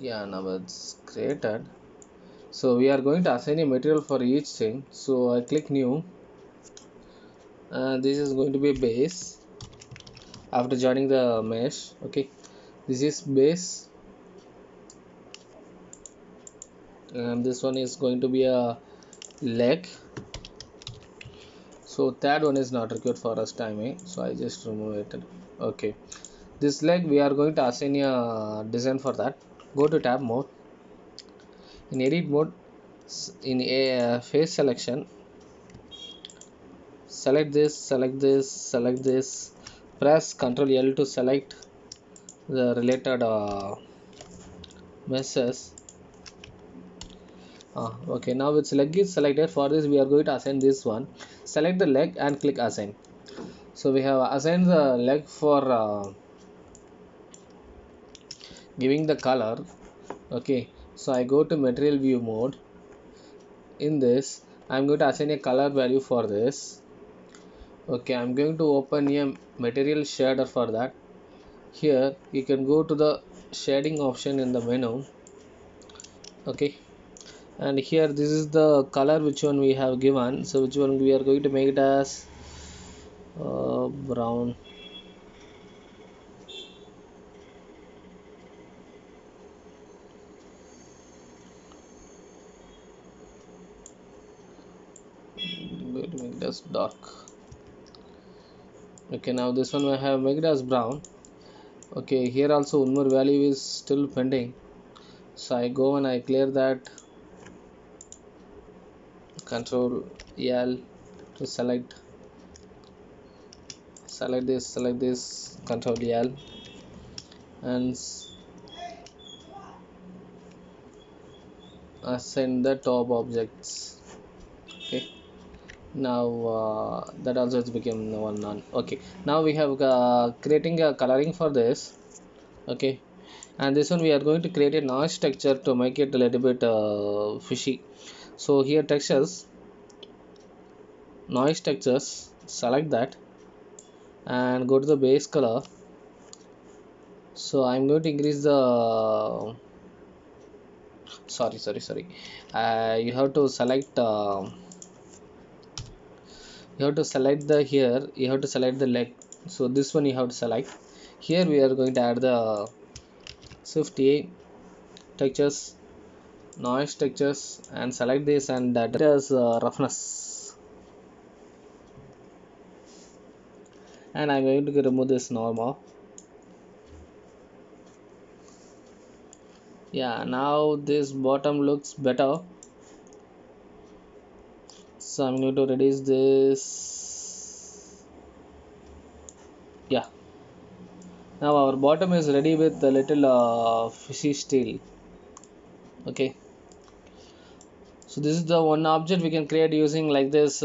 Yeah, now it's created. So we are going to assign a material for each thing. So I click new, and this is going to be a base after joining the mesh. Okay, this is base, and this one is going to be a leg. So third one is not required for us timing, so I just remove it. Okay, this leg we are going to assign a design for that. Go to tab mode, in edit mode, in a face selection, select this, select this, select this, press Ctrl L to select the related meshes. Okay, now its leg is selected. For this we are going to assign this one. Select the leg and click assign. So we have assigned the leg for giving the color. Okay, so I go to material view mode. In this I'm going to assign a color value for this. Okay, I'm going to open a material shader for that. Here you can go to the shading option in the menu. Okay, and here this is the color which one we have given. So which one we are going to make it as brown. I'm going to make it as dark. Okay, now this one I have made it as brown. Okay, here also one more value is still pending, so I go and I clear that. Control L to select this, Control L, and assign the top objects. Okay, now that also has become one none. Okay, now we have creating a coloring for this. Okay, and this one we are going to create a noise texture to make it a little bit fishy. So here textures, noise textures, select that and go to the base color. So I'm going to increase the sorry, you have to select you have to select the leg. So this one you have to select. Here we are going to add the shift A, textures, noise textures, and select this and that as roughness, and I'm going to remove this normal. Yeah, now this bottom looks better, so I'm going to reduce this. Yeah, now our bottom is ready with a little fishy steel. Okay, so this is the one object we can create using like this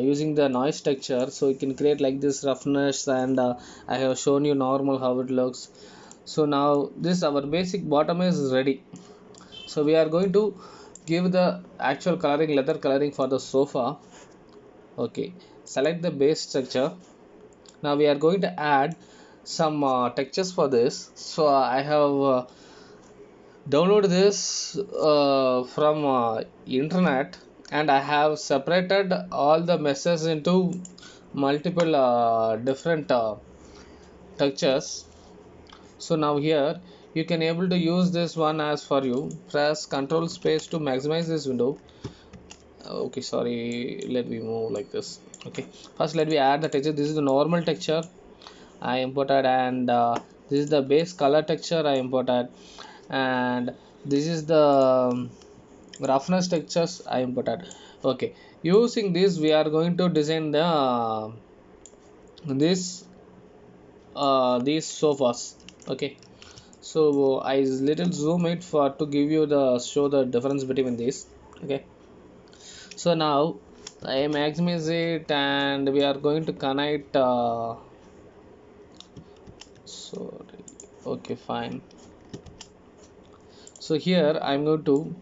using the noise texture. So you can create like this roughness, and I have shown you normal how it looks. So now this our basic bottom is ready. So we are going to give the actual coloring, leather coloring for the sofa. Okay, select the base structure. Now we are going to add some textures for this. So I have download this from internet, and I have separated all the meshes into multiple different textures. So now here you can able to use this one as for you. Press Ctrl space to maximize this window. Okay, sorry, let me move like this. Okay, first let me add the texture. This is the normal texture I imported, and this is the base color texture I imported, and this is the roughness textures I imported. Okay, using this we are going to design the this these sofas. Okay, so I little zoom it for to give you the show the difference between these. Okay, so now I maximize it, and we are going to connect sorry, okay, fine. So here I'm going to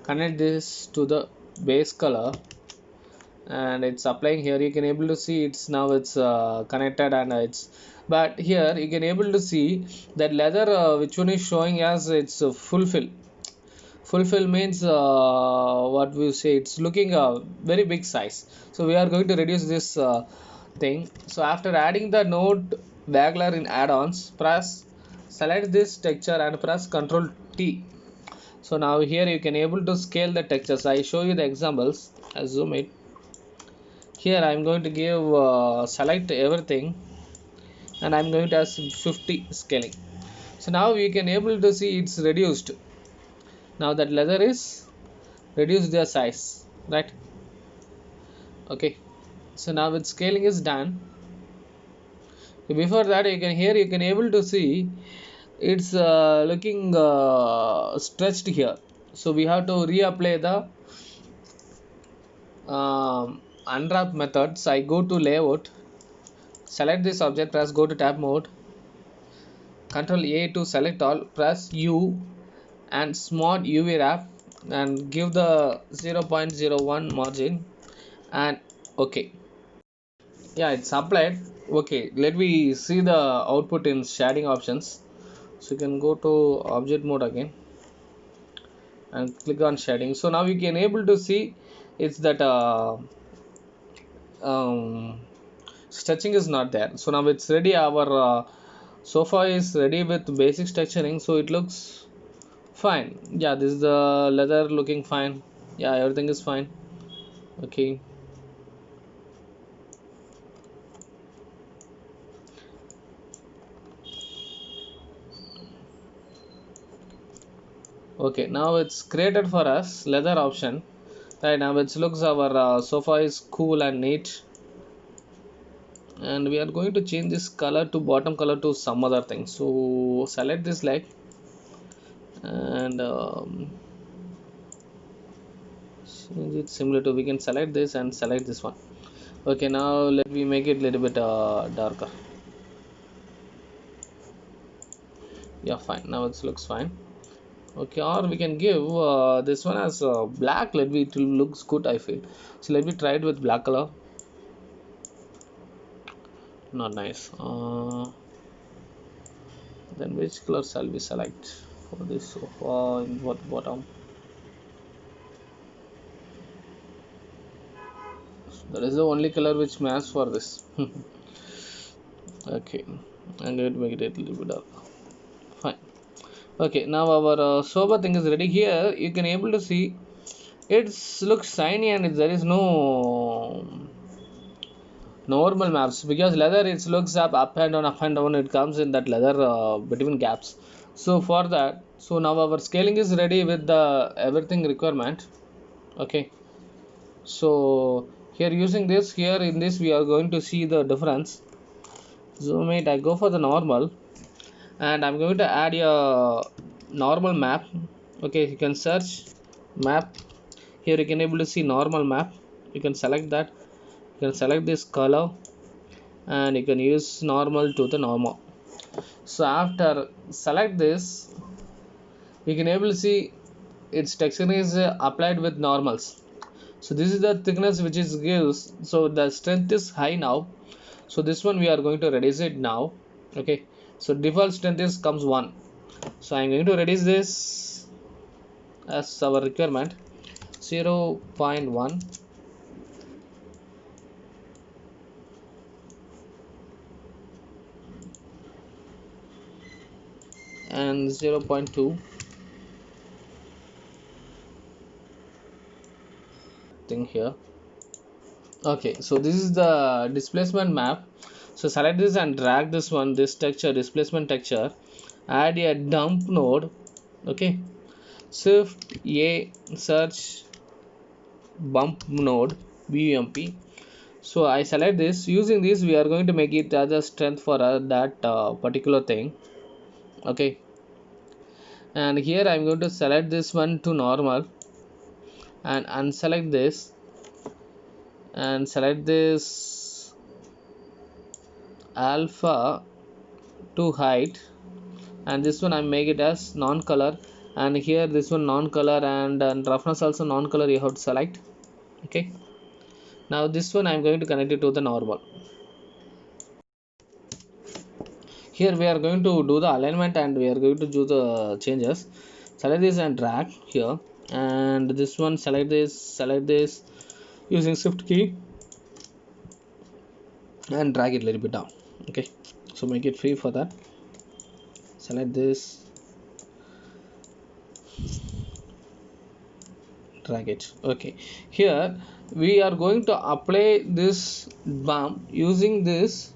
connect this to the base color, and it's applying here. You can able to see it's now it's connected, and it's but here you can able to see that leather which one is showing as it's fulfill means what we say, it's looking a very big size. So we are going to reduce this thing. So after adding the node Bagler in add-ons, press select this texture and press Ctrl T. So now here you can able to scale the textures. I show you the examples. I zoom it. Here I am going to give select everything, and I'm going to ask 50 scaling. So now you can able to see it's reduced. Now that leather is reduced their size, right? Okay, so now with scaling is done. Before that, you can here you can able to see it's looking stretched here. So we have to reapply the unwrap methods. I go to layout, select this object, press go to tab mode, Control A to select all, press U and smart UV wrap and give the 0.01 margin and okay. Yeah, it's applied. Okay, let me see the output in shading options. So you can go to object mode again and click on shading. So now you can able to see it's that um, stretching is not there. So now it's ready. Our sofa is ready with basic texturing, so it looks fine. Yeah, this is the leather looking fine. Yeah, everything is fine. Okay. Okay, now it's created for us leather option. Right now it looks our sofa is cool and neat, and we are going to change this color to bottom color to some other thing. So select this light and change it similar to, we can select this and select this one. Okay, now let me make it a little bit darker. Yeah, fine. Now it looks fine. Okay, or we can give this one as black. Let me, it looks good, I feel. So let me try it with black color. Not nice. Then which color shall we select for this sofa in what bottom? That is the only color which matches for this. Okay, I'm going to make it a little bit dark. Fine. Okay, now our sofa thing is ready. Here you can able to see it looks shiny and there is no normal maps, because leather it looks up and down, up and down. It comes in that leather between gaps. So for that, so now our scaling is ready with the everything requirement. Okay, so here using this, here in this we are going to see the difference. Zoom it. I go for the normal, and I'm going to add a normal map. Okay, you can search map. Here you can able to see normal map. You can select that. You can select this color and you can use normal to the normal. So after select this, you can able to see its texture is applied with normals. So this is the thickness which is gives, so the strength is high now. So this one we are going to reduce it now. Okay, so default strength is comes 1. So I'm going to reduce this as our requirement 0.1 and 0.2 thing here. Okay, so this is the displacement map. So select this and drag this one, this texture, displacement texture, add a dump node. Okay, shift A, search bump node bump. So I select this. Using this we are going to make it as a strength for that particular thing. Okay, and here I'm going to select this one to normal and unselect this and select this alpha to height, and this one I make it as non-color, and here this one non-color, and roughness also non-color you have to select. Okay, now this one I'm going to connect it to the normal. Here we are going to do the alignment and we are going to do the changes. Select this and drag here, and this one select this using shift key and drag it a little bit down. Okay, so make it free for that. Select this, drag it. Okay, here we are going to apply this bump using this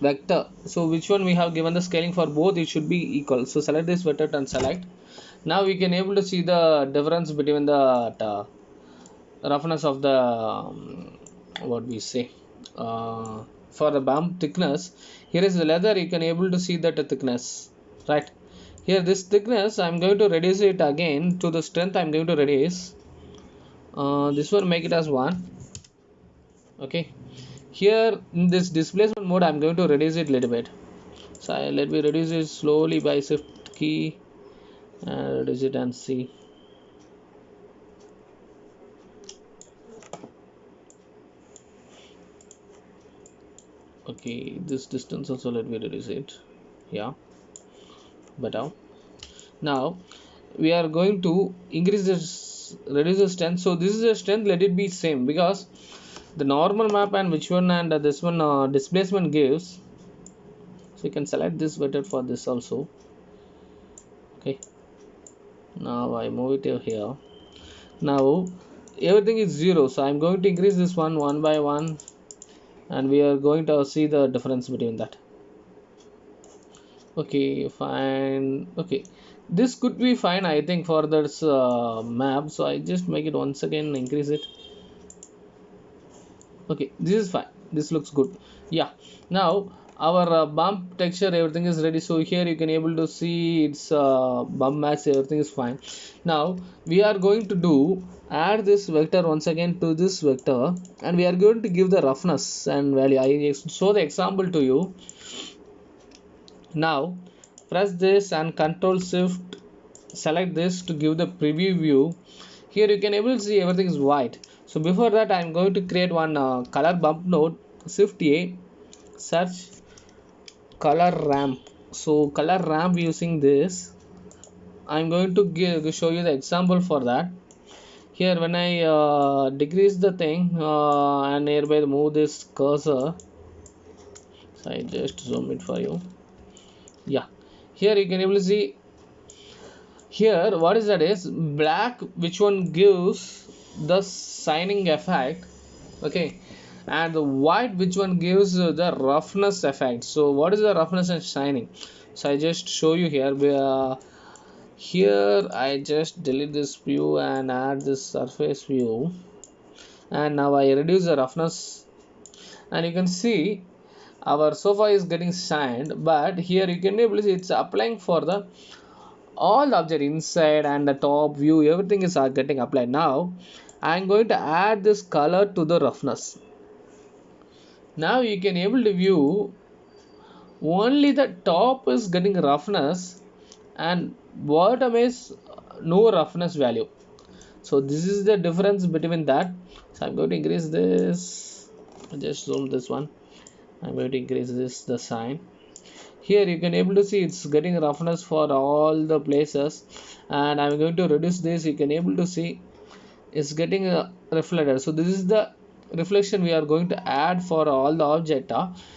vector. So which one we have given the scaling for both, it should be equal. So select this vector and select. Now we can able to see the difference between the roughness of the what we say for the bump thickness. Here is the leather, you can able to see that thickness, right? Here this thickness I'm going to reduce it again to the strength. I'm going to reduce this one, make it as 1. Okay, here in this displacement mode I'm going to reduce it a little bit. So let me reduce it slowly by shift key and reduce it and see. Okay, this distance also let me reduce it. Yeah, better. Now we are going to increase this, reduce the strength. So this is the strength, let it be same, because the normal map and which one and this one displacement gives. So you can select this better for this also. Okay, now I move it here. Now everything is 0, so I'm going to increase this one by one, and we are going to see the difference between that. Okay, fine. Okay, this could be fine, I think, for this map. So I just make it once again, increase it. Okay, this is fine, this looks good. Yeah, now our bump texture, everything is ready. So here you can able to see its bump match, everything is fine. Now we are going to do add this vector once again to this vector, and we are going to give the roughness and value. I show the example to you. Now press this and control shift, select this to give the preview view. Here you can able to see everything is white. So before that I'm going to create one color bump node. Shift A, search color ramp. So color ramp, using this I'm going to show you the example for that. Here when I decrease the thing and nearby move this cursor, so I just zoom it for you. Yeah, here you can able to see here what is that is black, which one gives the shining effect. Okay, and the white, which one gives the roughness effect. So what is the roughness and shining? So I just show you here. Here I just delete this view and add this surface view, and now I reduce the roughness, and you can see our sofa is getting shined. But here you can able to see it's applying for the all the object inside and the top view, everything is getting applied. Now I'm going to add this color to the roughness. Now you can able to view only the top is getting roughness and bottom is no roughness value. So this is the difference between that. So I'm going to increase this, just zoom this one. I'm going to increase this, the sign. Here you can able to see it's getting roughness for all the places, and I'm going to reduce this. You can able to see it's getting reflected. So this is the reflection we are going to add for all the object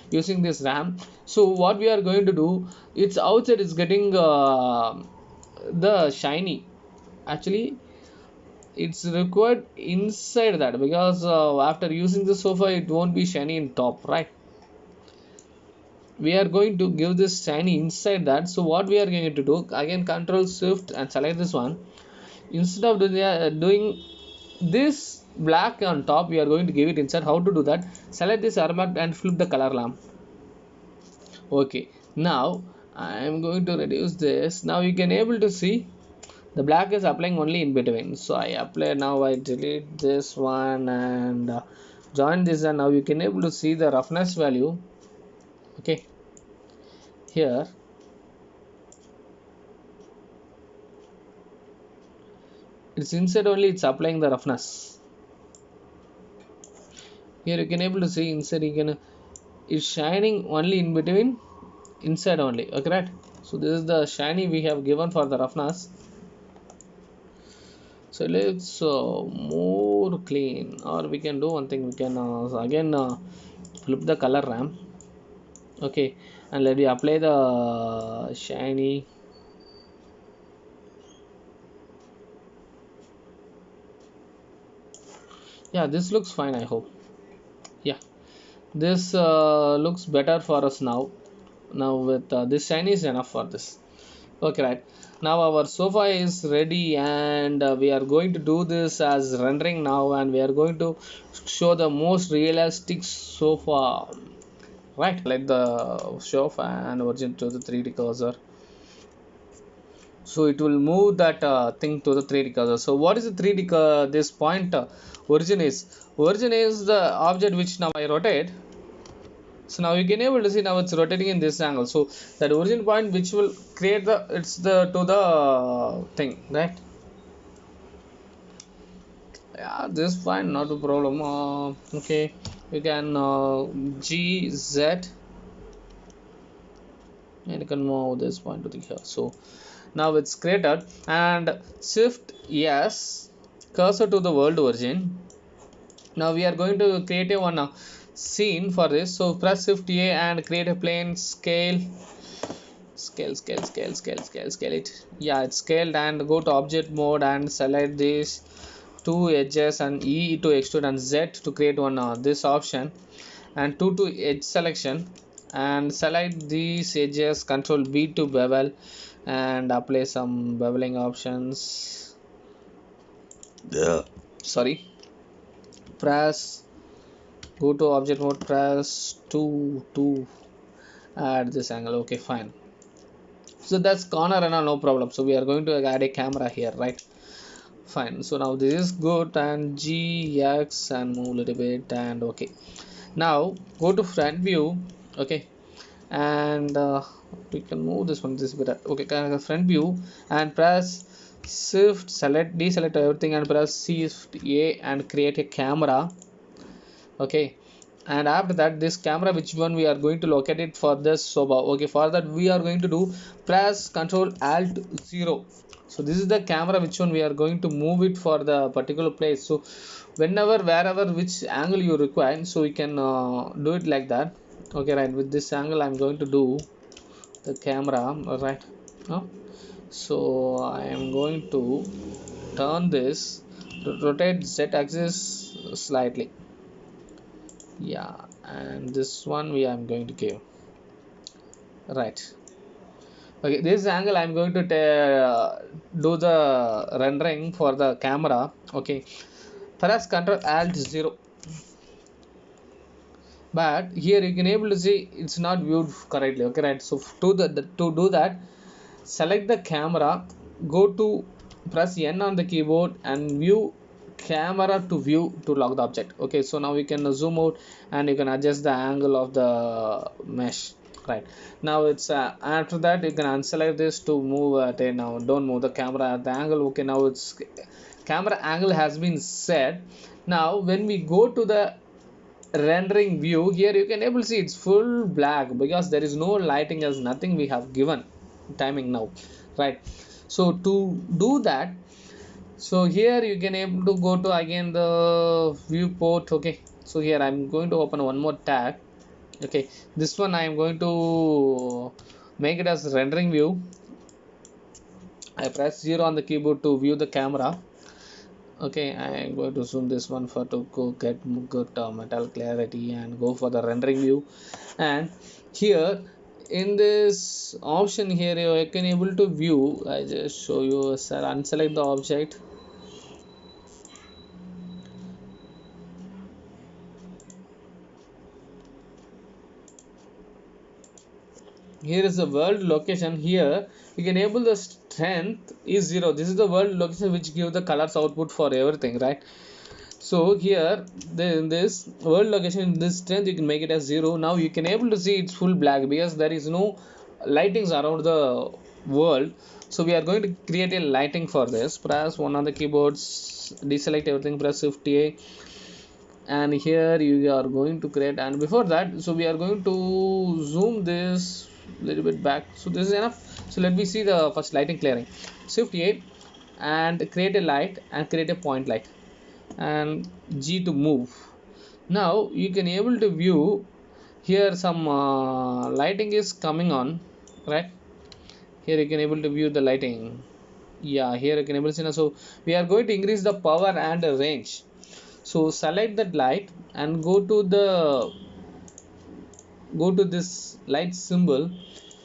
using this ramp. So what we are going to do, it's outside is getting the shiny. Actually it's required inside that, because after using the sofa it won't be shiny in top, right? We are going to give this shiny inside that. So what we are going to do, again control shift and select this one. Instead of doing this black on top, we are going to give it inside. How to do that? Select this armor and flip the color lamp. Okay, now I am going to reduce this. Now you can able to see the black is applying only in between. So I apply, now I delete this one and join this, and now you can able to see the roughness value. Okay, here it's inside only, it's applying the roughness. Here you can able to see inside, you can, it's shining only in between inside only. Okay, right? So this is the shiny we have given for the roughness. So let's more clean, or we can do one thing. We can again flip the color ramp. Okay, and let me apply the shiny. Yeah, this looks fine, I hope. Yeah, this looks better for us now. Now with this shiny is enough for this. Okay, right. Now our sofa is ready, and we are going to do this as rendering now, and we are going to show the most realistic sofa. Right, let the sofa and origin to the 3D cursor. So it will move that thing to the 3D cursor. So what is the 3D this point origin is the object which now I rotate. So now you can able to see now it's rotating in this angle. So that origin point which will create the it's the to the thing, right? Yeah, this is fine, not a problem. Okay, you can GZ, and you can move this point to the here. So now it's created, and shift yes, cursor to the world origin. Now we are going to create a one scene for this. So press shift A and create a plane scale it. Yeah, it's scaled, and go to object mode and select these two edges, and E to extrude, and Z to create one this option, and 2 to edge selection, and select these edges, control B to bevel, and apply some beveling options. Yeah. Sorry, press, go to object mode, press 2 to add this angle. Okay, fine. So that's corner and all, no problem. So we are going to add a camera here, right? Fine. So now this is good, and GX and move a little bit, and okay. Now go to front view. Okay, and we can move this one this bit. Okay, front view, and press shift select deselect everything, and press shift A and create a camera. Okay, and after that this camera, which one we are going to locate it for this soba. Okay, for that we are going to do press Control Alt 0. So this is the camera which one we are going to move it for the particular place. So whenever wherever which angle you require, so we can do it like that. Okay, right, with this angle I'm going to do the camera. All right, so I am going to turn this to rotate Z axis slightly. Yeah, and this one we am going to give, right. Okay, this angle I'm going to do the rendering for the camera. Okay, press Ctrl Alt 0, but here you can able to see it's not viewed correctly. Okay, right. So to do that, select the camera, go to press N on the keyboard, and view camera to view to lock the object. Okay, so now we can zoom out, and you can adjust the angle of the mesh, right. Now it's after that you can unselect this to move now don't move the camera at the angle. Okay, now it's camera angle has been set. Now when we go to the rendering view, here you can able to see it's full black because there is no lighting, as nothing we have given timing now, right. So to do that, so here you can able to go to again the viewport. Okay, so here I'm going to open one more tag. Okay, this one I am going to make it as rendering view. I press 0 on the keyboard to view the camera. Okay, I am going to zoom this one for to go get good metal clarity and go for the rendering view. And here in this option here you can able to view. I just show you, sir, unselect the object. Here is the world location. Here you can enable the strength is 0. This is the world location which give the colors output for everything, right. So here in this world location, in this strength you can make it as 0. Now you can able to see it's full black because there is no lightings around the world. So we are going to create a lighting for this. Press 1 on the keyboards, deselect everything, press shift A, and here you are going to create. And before that, so we are going to zoom this little bit back. So this is enough. So let me see the first lighting clearing. Shift A and create a light and create a point light, and G to move. Now you can able to view here some lighting is coming on, right? Here you can able to view the lighting. Yeah, here you can able to see now. So we are going to increase the power and the range. So select that light and go to this light symbol,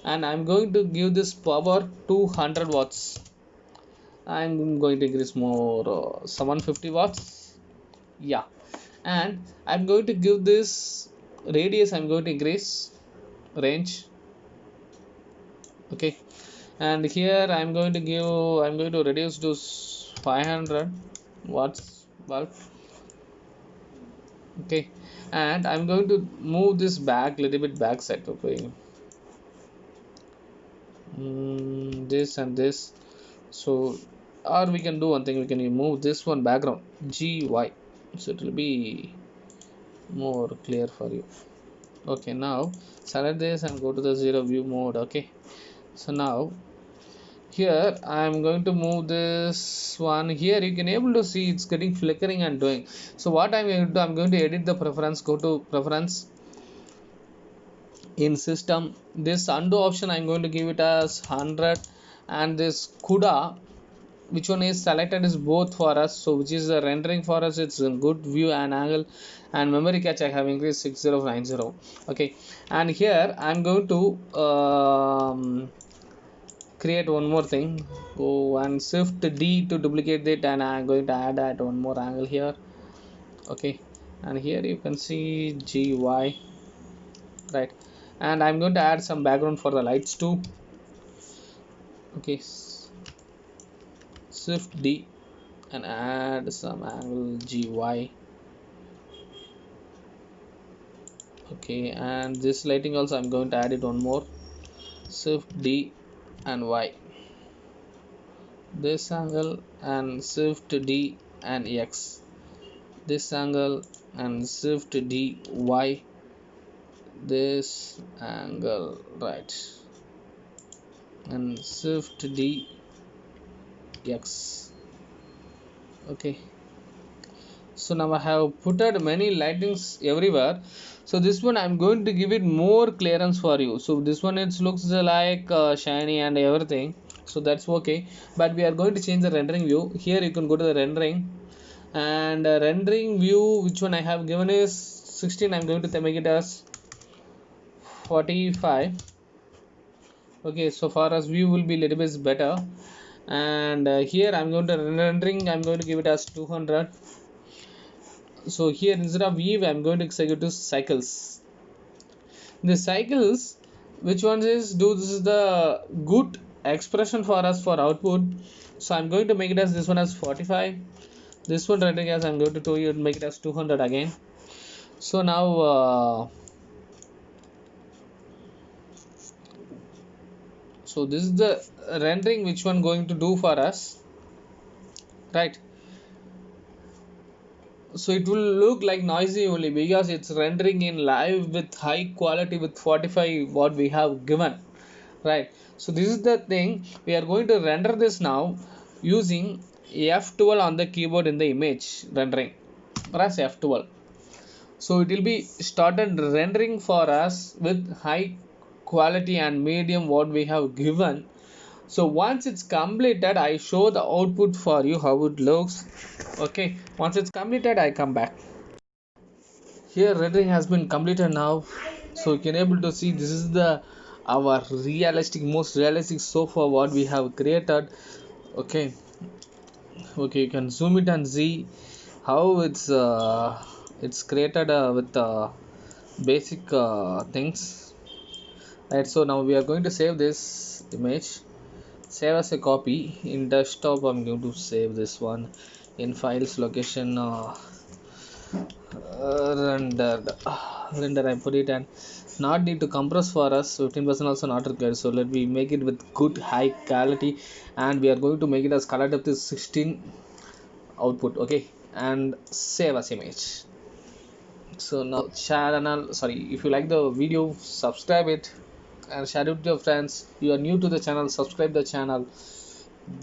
and I'm going to give this power 200 watts. I'm going to increase more 750 watts. Yeah, and I'm going to give this radius, I'm going to increase range. Okay, and here I'm going to reduce to 500 watts bulb. Okay, and I'm going to move this back little bit back side. Okay, this and this. So, or we can do one thing, we can move this one background GY, so it will be more clear for you. Okay, now select this and go to the zero view mode. Okay, so now here I am going to move this one. Here you can able to see it's getting flickering and doing. So what I'm going to do, I'm going to edit the preference. Go to preference in system. This undo option I'm going to give it as 100, and this CUDA, which one is selected is both for us. So which is the rendering for us, it's a good view and angle, and memory cache I have increased 6090. Okay, and here I'm going to create one more thing. Go and shift D to duplicate it, and I'm going to add at one more angle here. Okay, and here you can see GY, right? And I'm going to add some background for the lights too. Okay, shift D and add some angle GY. Okay, and this lighting also I'm going to add it one more. Shift D and Y, this angle, and shift D and X, this angle, and shift D Y, this angle, right, and shift D X. Okay, so now I have put many lightings everywhere. So this one I'm going to give it more clearance for you. So this one it looks like shiny and everything, so that's okay. But we are going to change the rendering view. Here you can go to the rendering, and rendering view, which one I have given is 16. I'm going to make it as 45. Okay, so far as view will be little bit better. And here I'm going to rendering, I'm going to give it as 200. So here instead of weave I'm going to execute to cycles. The cycles, which one is do, this is the good expression for us for output. So I'm going to make it as this one as 45. This one rendering as I'm going to do you make it as 200 again. So now so this is the rendering which one going to do for us, right? So it will look like noisy only because it's rendering in live with high quality with 45 what we have given, right? So this is the thing, we are going to render this now using F12 on the keyboard in the image rendering. Press F12, so it will be started rendering for us with high quality and medium what we have given. So once it's completed I show the output for you how it looks. Okay, once it's completed I come back. Here rendering has been completed now, so you can able to see this is the our realistic, most realistic so far what we have created. Okay, okay, you can zoom it and see how it's created with basic things, right? So now we are going to save this image, save as a copy in desktop. I'm going to save this one in files location render I put it, and not need to compress for us, 15% also not required. So let me make it with good high quality, and we are going to make it as color depth is 16 output. Okay, and save as image. So now channel, sorry, if you like the video subscribe it and share it with your friends. You are new to the channel, subscribe the channel.